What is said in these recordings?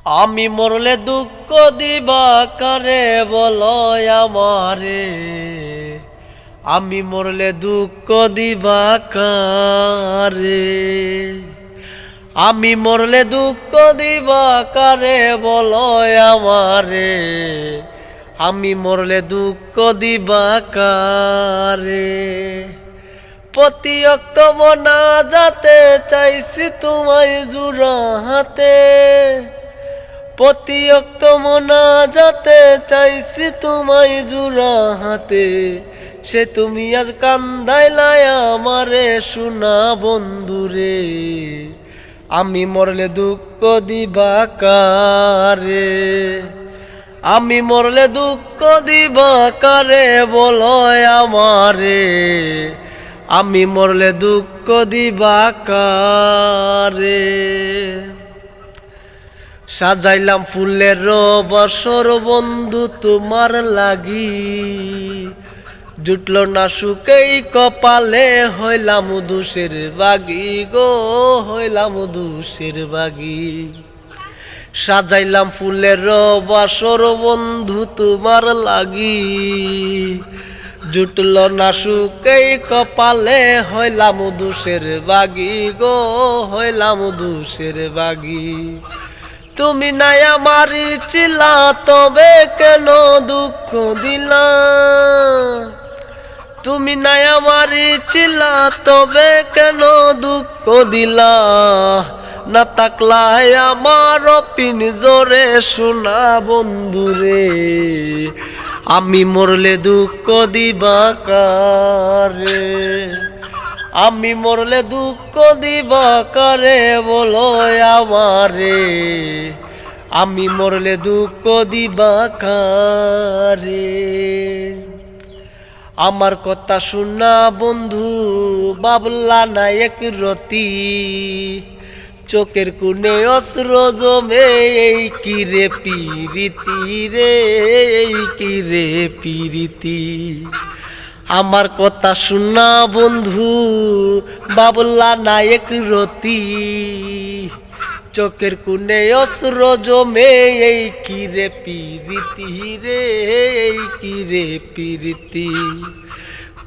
আমি মরলে দুঃখ দিবা কারে বলো আমারে, আমি মরলে দুঃখ দিবা কারে, আমি মরলে দুঃখ দিবা কারে বলো আমারে, আমি মরলে দুঃখ দিবা কারে। প্রতিয়ক্ত মনা যাতে চাইছি তোমায় জুড়া হাতে, প্রতিয়ক্ত মনা যাতে চাইছি তোমায় জুড়া হাতে, সে তুমি আজ কান্দাইলাই আমারে সোনা বন্ধুরে, আমি মরলে দুঃখ দিবা কারে, আমি মরলে দুঃখ দিবা কারে বলো আমারে, আমি মরলে দুঃখ দিবা কারে। সাজাইলাম ফুলের বসর বন্ধু তোমার লাগি, জুটল না সুখেই কপালে হইলাম দুষের বাগি গো, হইলাম দুষের বাগি। সাজাইলাম ফুলের বাসর বন্ধু তোমার লাগি, জুটল না সুখেই কপালে হইলাম দুষের বাগি গো, হইলাম দুষের বাগি। তুমি নাই আমার চিলা তবে কেন দুঃখ দিলা, তুমি নাই আমার চিলা তবে কেন দুঃখ দিলা, না তাকলাই আমার পিনজরে সোনা বন্ধুরে, আমি মরলে দুঃখ দিবা কারে, আমি মরলে দুঃখ দিবা কারে বলো আমারে, আমি মরলে দুঃখ দিবা কারে। আমার কথা শুনা বন্ধু বাবলা না এক রতি, চোখের কোণে অশ্র জমে এই কি রে পিরিতি রে, এই কি রে পিরিতি। আমার কথা শুনা বন্ধু বাবলা না এক রতি, চোখের কোণে অশ্র জমে এই কি রে পিরিতি রে, এই কি রে পিরিতি।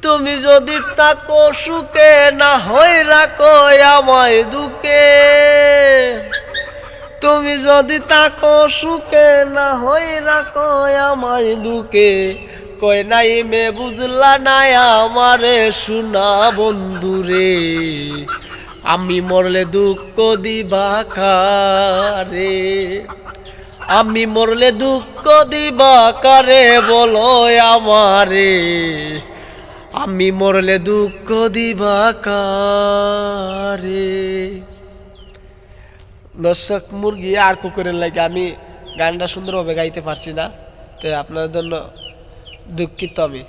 তুমি যদি তাকো সুখে না হই রাখো আমায় দুঃখে, তুমি যদি তাকো সুখে না হই রাখো আমায় দুঃখে, কই নাই মে বুঝলা নাই আমারে সোনা বন্ধুরে, আমি মরলে দুঃখ দিবা কারে, আমি মরলে দুঃখ দিবা কারে বলো আমারে, আমি মরলে দুঃখ দিবা কারে। দর্শক মুরগি আর কুকুরের লাগে আমি গানটা সুন্দরভাবে গাইতে পারছি না, তো আপনাদের জন্য দুঃখিত আমি।